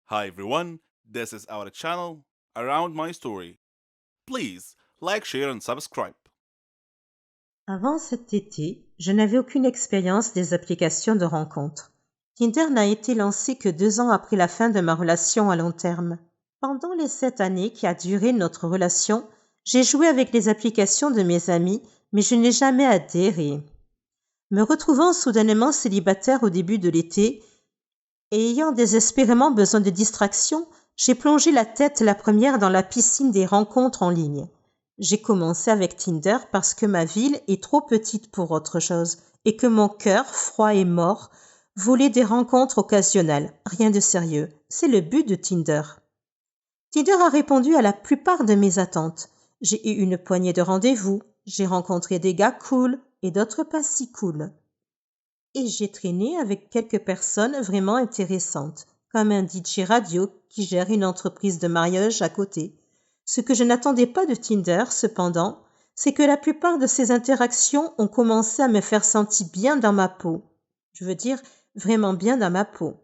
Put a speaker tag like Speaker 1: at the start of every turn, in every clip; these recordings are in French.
Speaker 1: Hi everyone, this is our channel Around My Story. Please like, share and subscribe.
Speaker 2: Avant cet été, je n'avais aucune expérience des applications de rencontres. Tinder n'a été lancé que 2 ans après la fin de ma relation à long terme. Pendant les 7 années qui a duré notre relation, j'ai joué avec les applications de mes amis, mais je n'ai jamais adhéré. Me retrouvant soudainement célibataire au début de l'été et ayant désespérément besoin de distraction, j'ai plongé la tête la première dans la piscine des rencontres en ligne. J'ai commencé avec Tinder parce que ma ville est trop petite pour autre chose et que mon cœur, froid et mort, voulait des rencontres occasionnelles. Rien de sérieux. C'est le but de Tinder. Tinder a répondu à la plupart de mes attentes. J'ai eu une poignée de rendez-vous, j'ai rencontré des gars cool et d'autres pas si cool. Et j'ai traîné avec quelques personnes vraiment intéressantes, comme un DJ radio qui gère une entreprise de mariage à côté. Ce que je n'attendais pas de Tinder, cependant, c'est que la plupart de ces interactions ont commencé à me faire sentir bien dans ma peau. Je veux dire, vraiment bien dans ma peau.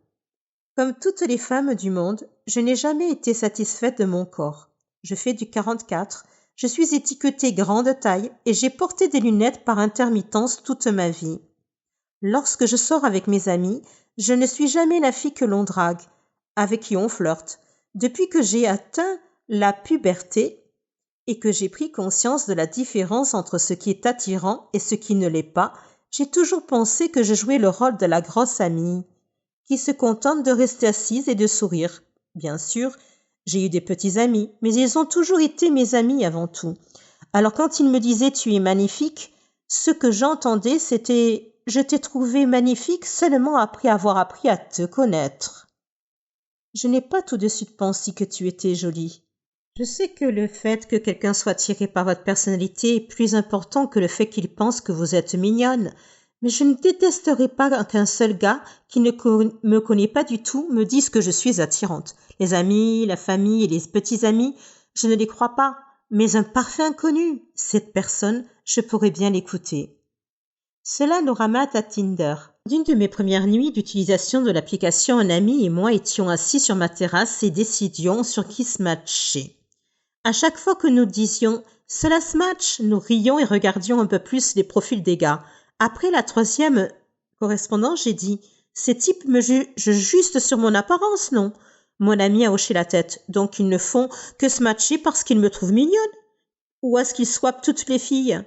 Speaker 2: Comme toutes les femmes du monde, je n'ai jamais été satisfaite de mon corps. Je fais du 44, je suis étiquetée grande taille et j'ai porté des lunettes par intermittence toute ma vie. Lorsque je sors avec mes amis, je ne suis jamais la fille que l'on drague, avec qui on flirte. Depuis que j'ai atteint la puberté et que j'ai pris conscience de la différence entre ce qui est attirant et ce qui ne l'est pas, j'ai toujours pensé que je jouais le rôle de la grosse amie, qui se contente de rester assise et de sourire. Bien sûr, j'ai eu des petits amis, mais ils ont toujours été mes amis avant tout. Alors quand ils me disaient « tu es magnifique », ce que j'entendais c'était « je t'ai trouvé magnifique seulement après avoir appris à te connaître ». Je n'ai pas tout de suite pensé que tu étais jolie. Je sais que le fait que quelqu'un soit attiré par votre personnalité est plus important que le fait qu'il pense que vous êtes mignonne, mais je ne détesterai pas qu'un seul gars qui ne me connaît pas du tout me dise que je suis attirante. Les amis, la famille et les petits amis, je ne les crois pas, mais un parfait inconnu, cette personne, je pourrais bien l'écouter. Cela nous ramène à Tinder. D'une de mes premières nuits d'utilisation de l'application, un ami et moi étions assis sur ma terrasse et décidions sur qui se matcher. À chaque fois que nous disions « cela se match », nous rions et regardions un peu plus les profils des gars. Après la 3e correspondance, j'ai dit « ces types me jugent juste sur mon apparence, non ?» Mon ami a hoché la tête. « Donc ils ne font que se matcher parce qu'ils me trouvent mignonne ? Ou est-ce qu'ils swappent toutes les filles ?»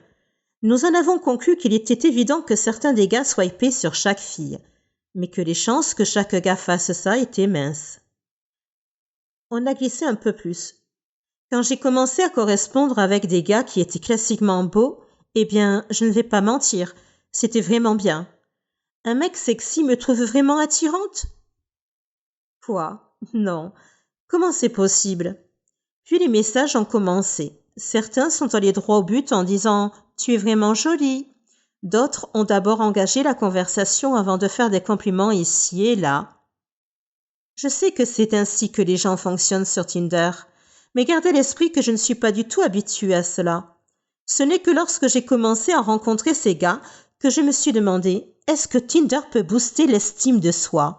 Speaker 2: Nous en avons conclu qu'il était évident que certains des gars swipaient sur chaque fille, mais que les chances que chaque gars fasse ça étaient minces. On a glissé un peu plus. Quand j'ai commencé à correspondre avec des gars qui étaient classiquement beaux, eh bien, je ne vais pas mentir, c'était vraiment bien. Un mec sexy me trouve vraiment attirante ? Quoi ? Non. Comment c'est possible ? Puis les messages ont commencé. Certains sont allés droit au but en disant « Tu es vraiment jolie ». D'autres ont d'abord engagé la conversation avant de faire des compliments ici et là. Je sais que c'est ainsi que les gens fonctionnent sur Tinder, mais gardez à l'esprit que je ne suis pas du tout habituée à cela. Ce n'est que lorsque j'ai commencé à rencontrer ces gars que je me suis demandé « Est-ce que Tinder peut booster l'estime de soi ?»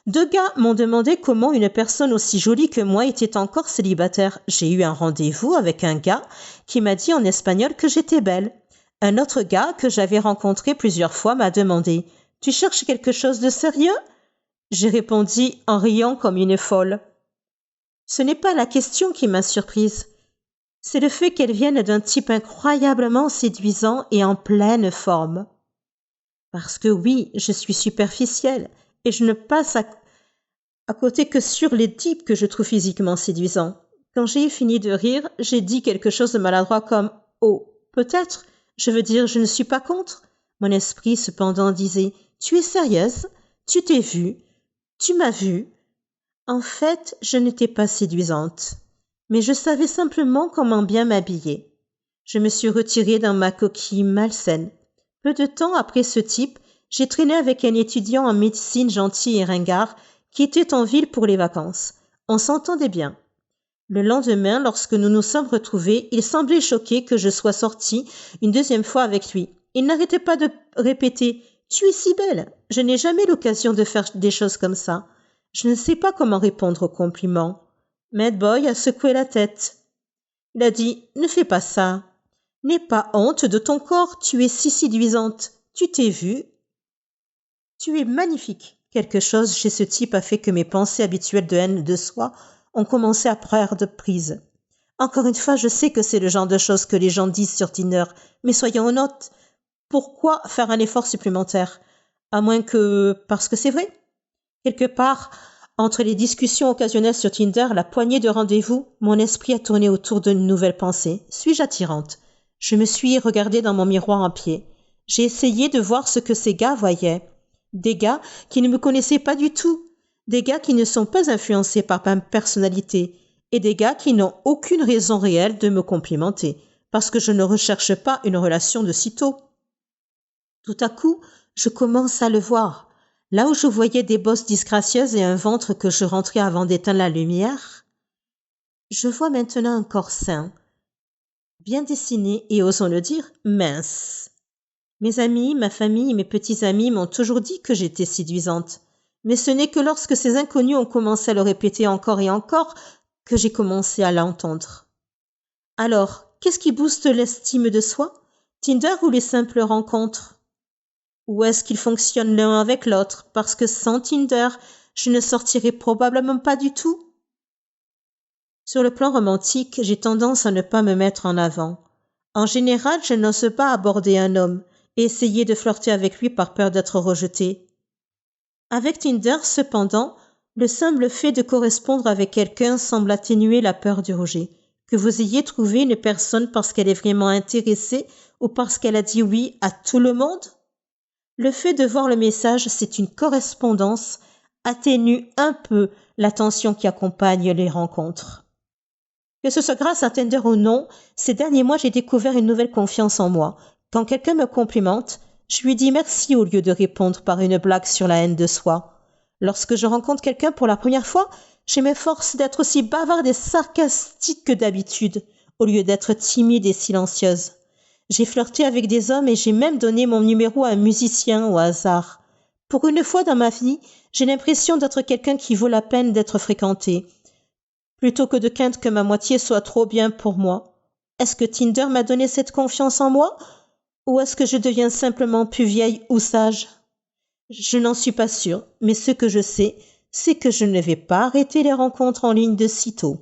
Speaker 2: 2 gars m'ont demandé comment une personne aussi jolie que moi était encore célibataire. J'ai eu un rendez-vous avec un gars qui m'a dit en espagnol que j'étais belle. Un autre gars que j'avais rencontré plusieurs fois m'a demandé « Tu cherches quelque chose de sérieux ?» J'ai répondu en riant comme une folle. Ce n'est pas la question qui m'a surprise. C'est le fait qu'elle vienne d'un type incroyablement séduisant et en pleine forme. Parce que oui, je suis superficielle et je ne passe à côté que sur les types que je trouve physiquement séduisants. Quand j'ai fini de rire, j'ai dit quelque chose de maladroit comme « Oh, peut-être, je veux dire, je ne suis pas contre ». Mon esprit cependant disait « Tu es sérieuse ? Tu t'es vue ? Tu m'as vue ?» En fait, je n'étais pas séduisante, mais je savais simplement comment bien m'habiller. Je me suis retirée dans ma coquille malsaine. Peu de temps après ce type, j'ai traîné avec un étudiant en médecine gentil et ringard qui était en ville pour les vacances. On s'entendait bien. Le lendemain, lorsque nous nous sommes retrouvés, il semblait choqué que je sois sortie une 2e fois avec lui. Il n'arrêtait pas de répéter « Tu es si belle !» Je n'ai jamais l'occasion de faire des choses comme ça. Je ne sais pas comment répondre au compliment. Mad Boy a secoué la tête. Il a dit « Ne fais pas ça. N'aie pas honte de ton corps, tu es si séduisante. Tu t'es vue. Tu es magnifique. » Quelque chose chez ce type a fait que mes pensées habituelles de haine de soi ont commencé à perdre prise. Encore une fois, je sais que c'est le genre de choses que les gens disent sur Tinder, mais soyons honnêtes, pourquoi faire un effort supplémentaire? À moins que parce que c'est vrai. Quelque part, entre les discussions occasionnelles sur Tinder, la poignée de rendez-vous, mon esprit a tourné autour d'une nouvelle pensée. Suis-je attirante? Je me suis regardée dans mon miroir en pied. J'ai essayé de voir ce que ces gars voyaient. Des gars qui ne me connaissaient pas du tout. Des gars qui ne sont pas influencés par ma personnalité. Et des gars qui n'ont aucune raison réelle de me complimenter, parce que je ne recherche pas une relation de sitôt. Tout à coup, je commence à le voir. Là où je voyais des bosses disgracieuses et un ventre que je rentrais avant d'éteindre la lumière, je vois maintenant un corps sain, bien dessiné et, osons le dire, mince. Mes amis, ma famille et mes petits amis m'ont toujours dit que j'étais séduisante. Mais ce n'est que lorsque ces inconnus ont commencé à le répéter encore et encore que j'ai commencé à l'entendre. Alors, qu'est-ce qui booste l'estime de soi? Tinder ou les simples rencontres? Ou est-ce qu'ils fonctionnent l'un avec l'autre? Parce que sans Tinder, je ne sortirais probablement pas du tout. Sur le plan romantique, j'ai tendance à ne pas me mettre en avant. En général, je n'ose pas aborder un homme et essayer de flirter avec lui par peur d'être rejetée. Avec Tinder, cependant, le simple fait de correspondre avec quelqu'un semble atténuer la peur du rejet. Que vous ayez trouvé une personne parce qu'elle est vraiment intéressée ou parce qu'elle a dit oui à tout le monde? Le fait de voir le message, c'est une correspondance, atténue un peu la tension qui accompagne les rencontres. Que ce soit grâce à Tinder ou non, ces derniers mois, j'ai découvert une nouvelle confiance en moi. Quand quelqu'un me complimente, je lui dis merci au lieu de répondre par une blague sur la haine de soi. Lorsque je rencontre quelqu'un pour la première fois, je m'efforce d'être aussi bavarde et sarcastique que d'habitude, au lieu d'être timide et silencieuse. J'ai flirté avec des hommes et j'ai même donné mon numéro à un musicien au hasard. Pour une fois dans ma vie, j'ai l'impression d'être quelqu'un qui vaut la peine d'être fréquenté, plutôt que de craindre que ma moitié soit trop bien pour moi. Est-ce que Tinder m'a donné cette confiance en moi? Ou est-ce que je deviens simplement plus vieille ou sage? Je n'en suis pas sûre, mais ce que je sais, c'est que je ne vais pas arrêter les rencontres en ligne de sitôt.